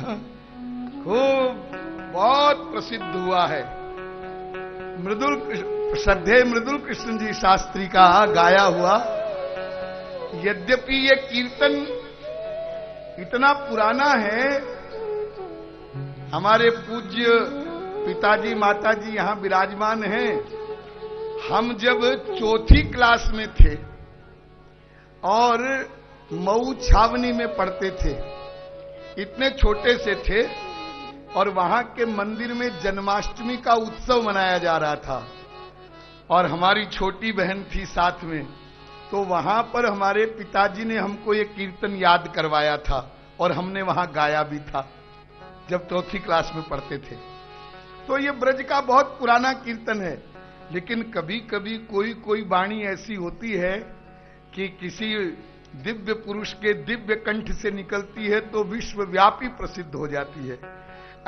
खूब बहुत प्रसिद्ध हुआ है। श्रद्धेय मृदुल कृष्ण जी शास्त्री का गाया हुआ। यद्यपि ये कीर्तन इतना पुराना है, हमारे पूज्य पिताजी माताजी यहां विराजमान हैं। हम जब चौथी क्लास में थे और मऊ छावनी में पढ़ते थे, इतने छोटे से थे, और वहां के मंदिर में जन्माष्टमी का उत्सव मनाया जा रहा था और हमारी छोटी बहन थी साथ में। तो वहां पर हमारे पिताजी ने हमको ये कीर्तन याद करवाया था और हमने वहां गाया भी था जब चौथी क्लास में पढ़ते थे। तो ये ब्रज का बहुत पुराना कीर्तन है, लेकिन कभी कभी कोई वाणी ऐसी होती है कि किसी दिव्य पुरुष के दिव्य कंठ से निकलती है तो विश्वव्यापी प्रसिद्ध हो जाती है।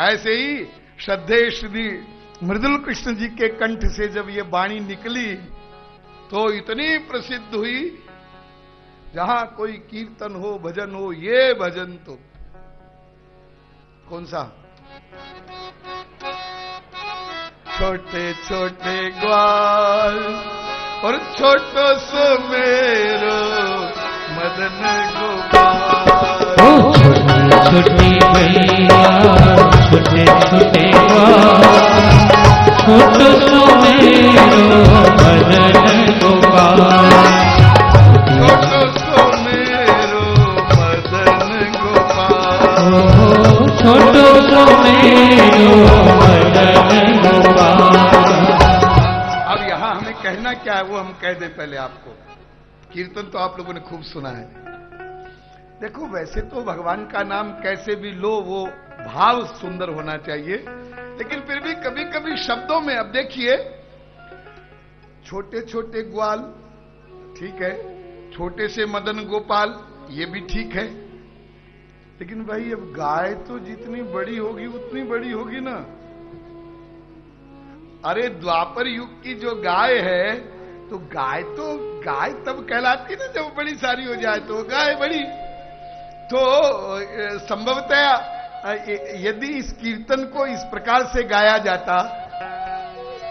ऐसे ही श्रद्धेय श्री मृदुल कृष्ण जी के कंठ से जब ये वाणी निकली तो इतनी प्रसिद्ध हुई, जहां कोई कीर्तन हो भजन हो, ये भजन तो कौन सा, छोटे छोटे ग्वाल और छोटो सो मेरो मदन गोपाल। छोटी मैया छोटे छोटे छोटो सो मेरो मदन गोपाल। छोटो सो मेरो मदन गोपाल। छोटो सो मेरो मदन गोपाल। अब यहां हमें कहना क्या है वो हम कह दें पहले आपको। कीर्तन तो आप लोगों ने खूब सुना है। देखो, वैसे तो भगवान का नाम कैसे भी लो वो भाव सुंदर होना चाहिए, लेकिन फिर भी कभी कभी शब्दों में, अब देखिए, छोटे छोटे ग्वाल ठीक है, छोटे से मदन गोपाल ये भी ठीक है, लेकिन भाई अब गाय तो जितनी बड़ी होगी उतनी बड़ी होगी ना। अरे द्वापर युग की जो गाय है, तो गाय तब कहलाती ना जब बड़ी सारी हो जाए, तो गाय बड़ी। तो संभवतः यदि इस कीर्तन को इस प्रकार से गाया जाता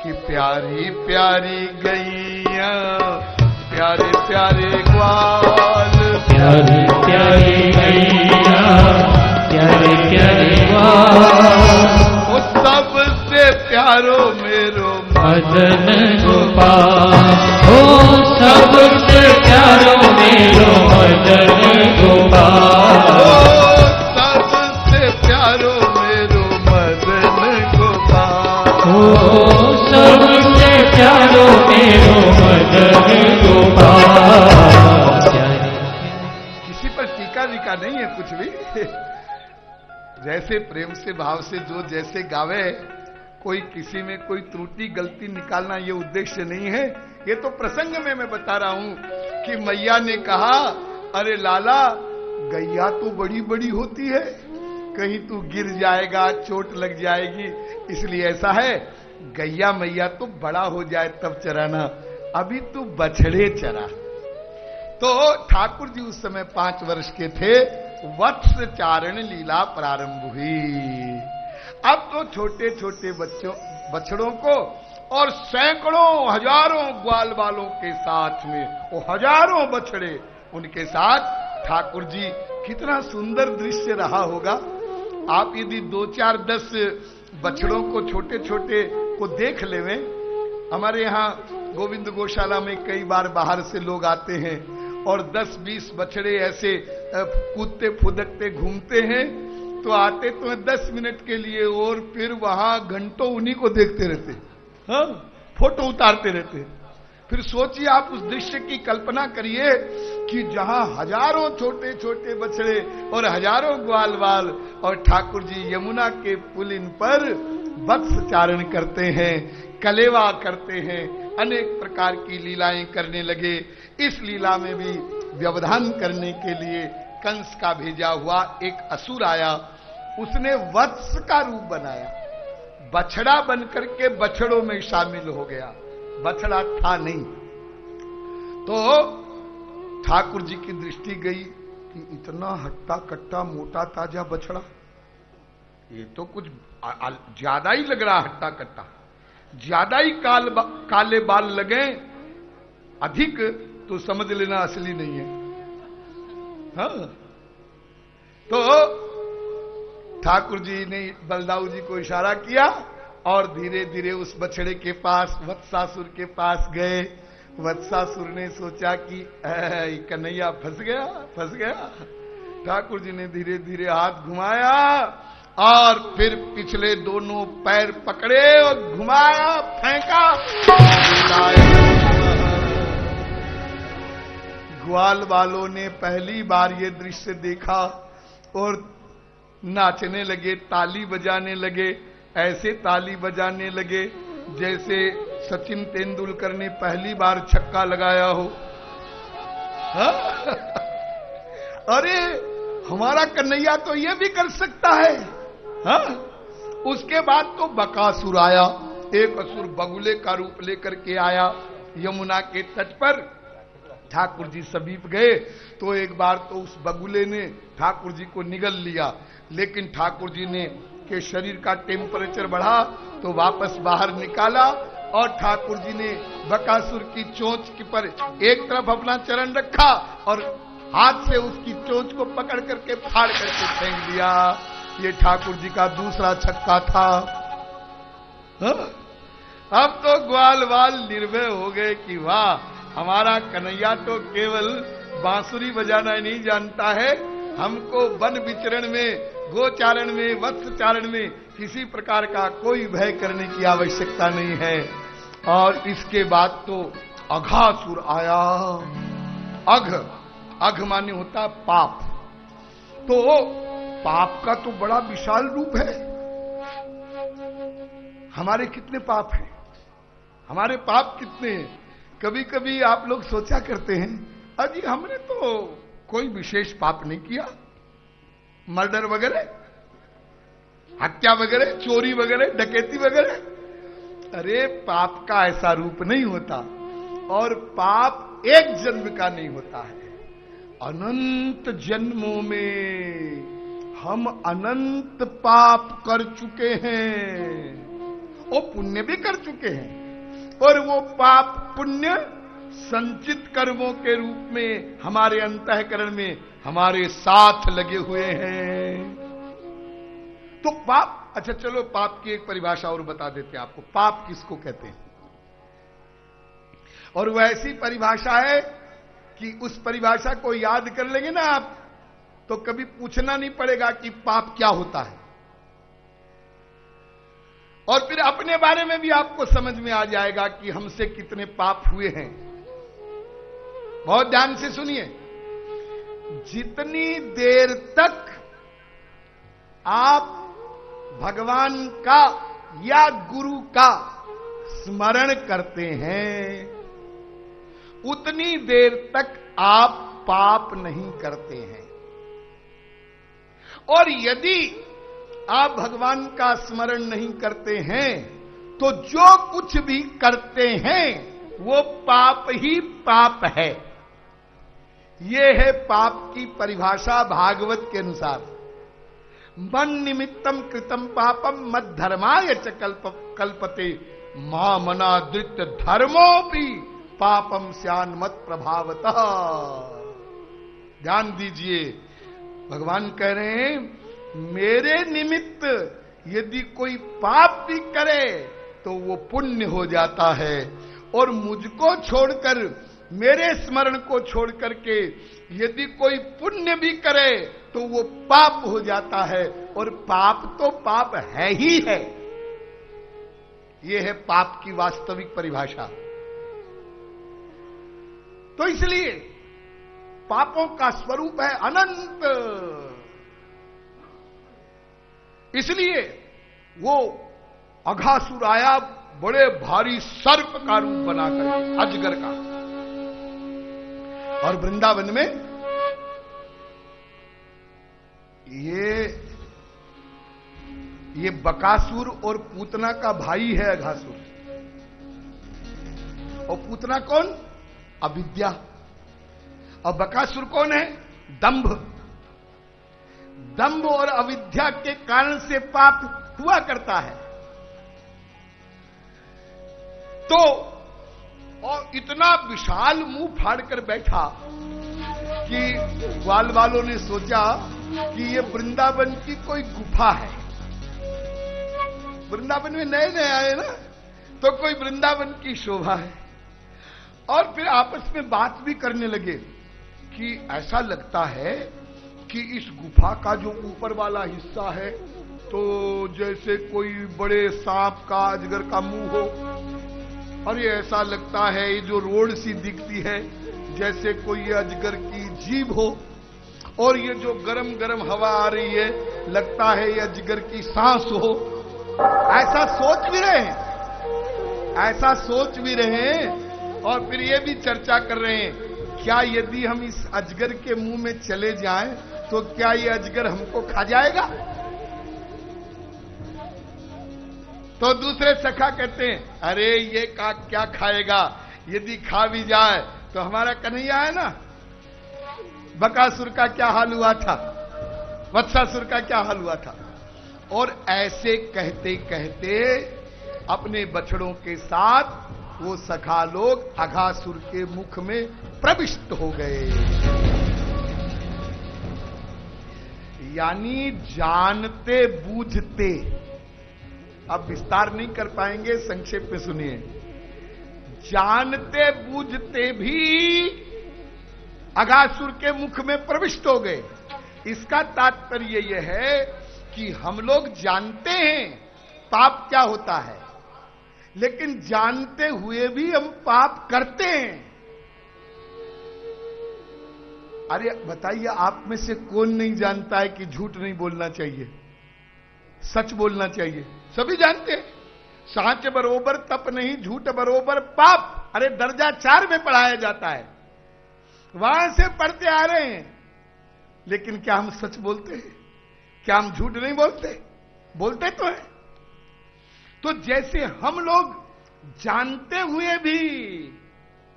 कि प्यारी प्यारी गैया प्यारे प्यारे ग्वाल, प्यारी प्यारी गैया प्यारे प्यारे ग्वाल, वो सबसे प्यारो मेरो मदन गोपाल। ओ सबसे प्यारो मेरो मदन गोपाल। सबसे प्यारो मेरो मदन गोपाल। ओ सबसे प्यारो मेरो मदन गोपाल। किसी पर टीका वीका नहीं है कुछ भी। जैसे प्रेम से भाव से जो जैसे गावे, कोई किसी में कोई त्रुटि गलती निकालना ये उद्देश्य नहीं है। ये तो प्रसंग में मैं बता रहा हूं कि मैया ने कहा, अरे लाला गैया तो बड़ी बड़ी होती है, कहीं तू गिर जाएगा, चोट लग जाएगी, इसलिए ऐसा है गैया मैया तो बड़ा हो जाए तब चराना, अभी तू बछड़े चरा। तो ठाकुर जी उस समय 5 वर्ष के थे। वत्स चारण लीला प्रारंभ हुई। अब तो छोटे छोटे बछड़ों को और सैकड़ों हजारों ग्वाल वालों के साथ में, वो हजारों बछड़े उनके साथ, ठाकुर जी कितना सुंदर दृश्य रहा होगा। आप यदि 2, 4, 10 बछड़ों को छोटे छोटे को देख लेवें, हमारे यहाँ गोविंद गौशाला में कई बार बाहर से लोग आते हैं और 10-20 बछड़े ऐसे कूदते फुदकते घूमते हैं, तो आते तो 10 मिनट के लिए और फिर वहां घंटों उन्हीं को देखते रहते, हाँ, फोटो उतारते रहते। फिर सोचिए आप उस दृश्य की कल्पना करिए कि जहां हजारों छोटे छोटे बछड़े और हजारों ग्वाल वाल और ठाकुर जी यमुना के पुलिन पर वत्स चारण करते हैं, कलेवा करते हैं, अनेक प्रकार की लीलाएं करने लगे। इस लीला में भी व्यवधान करने के लिए कंस का भेजा हुआ एक असुर आया, उसने वत्स का रूप बनाया, बछड़ा बनकर के बछड़ों में शामिल हो गया, बछड़ा था नहीं। तो ठाकुर जी की दृष्टि गई कि इतना हट्टा कट्टा मोटा ताजा बछड़ा, ये तो कुछ ज्यादा ही लग रहा हट्टा कट्टा, ज्यादा ही काले बाल लगे अधिक तो समझ लेना असली नहीं है। हाँ, तो ठाकुर जी ने बलदाऊ जी को इशारा किया और धीरे धीरे उस बछड़े के पास, वत्सासुर के पास गए। वत्सासुर ने सोचा कि कन्हैया फंस गया। ठाकुर जी ने धीरे धीरे हाथ घुमाया और फिर पिछले दोनों पैर पकड़े और घुमाया, फेंका। ग्वाल वालों ने पहली बार ये दृश्य देखा और नाचने लगे, ताली बजाने लगे। ऐसे ताली बजाने लगे जैसे सचिन तेंदुलकर ने पहली बार छक्का लगाया हो। हाँ? अरे हमारा कन्हैया तो ये भी कर सकता है। हाँ? उसके बाद तो बकासुर आया, एक असुर बगुले का रूप लेकर के आया। यमुना के तट पर ठाकुर जी समीप गए तो एक बार तो उस बगुले ने ठाकुर जी को निगल लिया, लेकिन ठाकुर जी ने के शरीर का टेम्परेचर बढ़ा तो वापस बाहर निकाला और ठाकुर जी ने बकासुर की चोंच के पर एक तरफ अपना चरण रखा और हाथ से उसकी चोंच को पकड़ करके फाड़ करके फेंक दिया। ये ठाकुर जी का दूसरा छक्का था। हाँ? अब तो ग्वाल वाल निर्भय हो गए कि वाह, हमारा कन्हैया तो केवल बांसुरी बजाना नहीं जानता है, हमको वन विचरण में, गोचारण में, वत्सचारण में किसी प्रकार का कोई भय करने की आवश्यकता नहीं है। और इसके बाद तो अघासुर आया। अघ माने होता पाप। तो पाप का तो बड़ा विशाल रूप है। हमारे कितने पाप हैं, हमारे पाप कितने हैं। कभी कभी आप लोग सोचा करते हैं, अजी हमने तो कोई विशेष पाप नहीं किया, मर्डर वगैरह, हत्या वगैरह, चोरी वगैरह, डकैती वगैरह। अरे पाप का ऐसा रूप नहीं होता, और पाप एक जन्म का नहीं होता है, अनंत जन्मों में हम अनंत पाप कर चुके हैं और पुण्य भी कर चुके हैं। और वो पाप पुण्य संचित कर्मों के रूप में हमारे अंतःकरण में हमारे साथ लगे हुए हैं। तो पाप, अच्छा चलो पाप की एक परिभाषा और बता देते हैं आपको, पाप किसको कहते हैं। और वह ऐसी परिभाषा है कि उस परिभाषा को याद कर लेंगे ना आप, तो कभी पूछना नहीं पड़ेगा कि पाप क्या होता है। और फिर अपने बारे में भी आपको समझ में आ जाएगा कि हमसे कितने पाप हुए हैं। बहुत ध्यान से सुनिए, जितनी देर तक आप भगवान का या गुरु का स्मरण करते हैं, उतनी देर तक आप पाप नहीं करते हैं। और यदि आप भगवान का स्मरण नहीं करते हैं तो जो कुछ भी करते हैं वो पाप ही पाप है। यह है पाप की परिभाषा भागवत के अनुसार। मन निमित्तम कृतम पापम मद धर्माय च कल्पते मा मनादृत धर्मोपि पापम स्यान मत प्रभावतः। ध्यान दीजिए, भगवान कह रहे हैं मेरे निमित्त यदि कोई पाप भी करे तो वो पुण्य हो जाता है, और मुझको छोड़कर, मेरे स्मरण को छोड़ करके यदि कोई पुण्य भी करे तो वो पाप हो जाता है। और पाप तो पाप है ही है। ये है पाप की वास्तविक परिभाषा। तो इसलिए पापों का स्वरूप है अनंत। इसलिए वो अघासुर आया बड़े भारी सर्प का रूप बनाकर, अजगर का। और वृंदावन में ये बकासुर और पूतना का भाई है अघासुर। और पूतना कौन? अविद्या। और बकासुर कौन है? दंभ। दंभ और अविद्या के कारण से पाप हुआ करता है। तो और इतना विशाल मुंह फाड़कर बैठा कि ग्वाल वालों ने सोचा कि ये वृंदावन की कोई गुफा है। वृंदावन में नए नए आए ना, तो कोई वृंदावन की शोभा है। और फिर आपस में बात भी करने लगे कि ऐसा लगता है कि इस गुफा का जो ऊपर वाला हिस्सा है तो जैसे कोई बड़े सांप का, अजगर का मुंह हो, और ये ऐसा लगता है ये जो रोड सी दिखती है जैसे कोई अजगर की जीभ हो, और ये जो गरम गरम हवा आ रही है लगता है ये अजगर की सांस हो। ऐसा सोच भी रहे हैं, ऐसा सोच भी रहे हैं। और फिर ये भी चर्चा कर रहे हैं क्या यदि हम इस अजगर के मुंह में चले जाएं तो क्या ये अजगर हमको खा जाएगा। तो दूसरे सखा कहते हैं अरे ये क्या खाएगा, यदि खा भी जाए तो हमारा कन्हैया है ना, बकासुर का क्या हाल हुआ था, वत्सासुर का क्या हाल हुआ था। और ऐसे कहते कहते अपने बछड़ों के साथ वो सखा लोग अघासुर के मुख में प्रविष्ट हो गए। यानी जानते बूझते, अब विस्तार नहीं कर पाएंगे, संक्षेप में सुनिए। जानते बूझते भी अघासुर के मुख में प्रविष्ट हो गए। इसका तात्पर्य यह है कि हम लोग जानते हैं पाप क्या होता है, लेकिन जानते हुए भी हम पाप करते हैं। अरे बताइए, आप में से कौन नहीं जानता है कि झूठ नहीं बोलना चाहिए, सच बोलना चाहिए? सभी जानते हैं। सांच बरोबर तप नहीं, झूठ बरोबर पाप। अरे दर्जा 4 में पढ़ाया जाता है, वहां से पढ़ते आ रहे हैं। लेकिन क्या हम सच बोलते हैं? क्या हम झूठ नहीं बोलते? बोलते तो हैं। तो जैसे हम लोग जानते हुए भी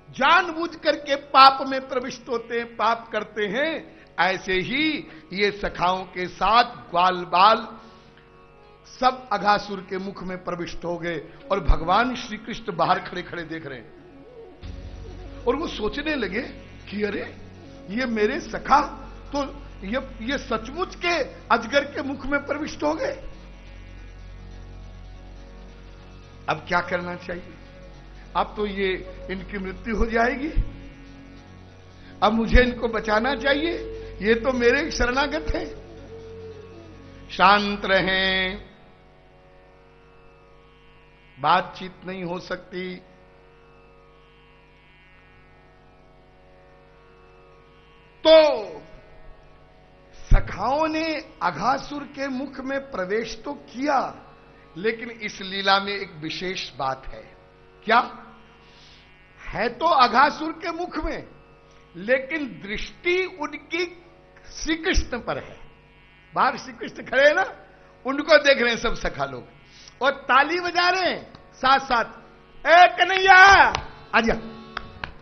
जानबूझ करके पाप में प्रविष्ट होते हैं, पाप करते हैं, ऐसे ही ये सखाओं के साथ ग्वाल बाल सब अघासुर के मुख में प्रविष्ट हो गए। और भगवान श्री कृष्ण बाहर खड़े खड़े देख रहे हैं। और वो सोचने लगे कि अरे ये मेरे सखा तो ये सचमुच के अजगर के मुख में प्रविष्ट हो गए। अब क्या करना चाहिए? अब तो ये इनकी मृत्यु हो जाएगी। अब मुझे इनको बचाना चाहिए, ये तो मेरे शरणागत हैं। शांत रहें, बातचीत नहीं हो सकती। तो सखाओं ने अघासुर के मुख में प्रवेश तो किया, लेकिन इस लीला में एक विशेष बात है। क्या है? तो अघासुर के मुख में, लेकिन दृष्टि उनकी श्री कृष्ण पर है। बाहर श्री कृष्ण खड़े हैं ना, उनको देख रहे हैं सब सखा लोग और ताली बजा रहे हैं साथ साथ। ए कन्हैया आजा,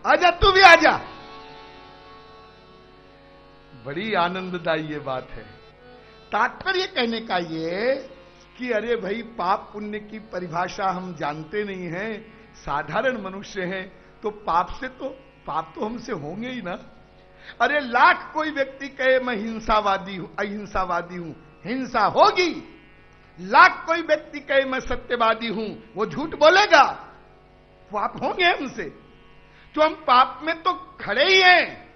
आजा, तू भी आजा। बड़ी आनंददायी ये बात है। तात्पर्य कहने का ये कि अरे भाई, पाप पुण्य की परिभाषा हम जानते नहीं हैं, साधारण मनुष्य हैं, तो पाप तो हमसे होंगे ही ना। अरे लाख कोई व्यक्ति कहे मैं हिंसावादी हूं, अहिंसावादी हूं, हिंसा होगी। लाख कोई व्यक्ति कहे मैं सत्यवादी हूं, वो झूठ बोलेगा, पाप होंगे हमसे। तो हम पाप में तो खड़े ही हैं,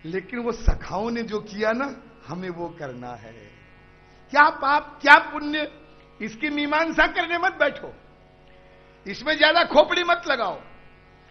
लेकिन वो सखाओं ने जो किया ना, हमें वो करना है। क्या पाप क्या पुण्य, इसकी मीमांसा करने मत बैठो, इसमें ज्यादा खोपड़ी मत लगाओ।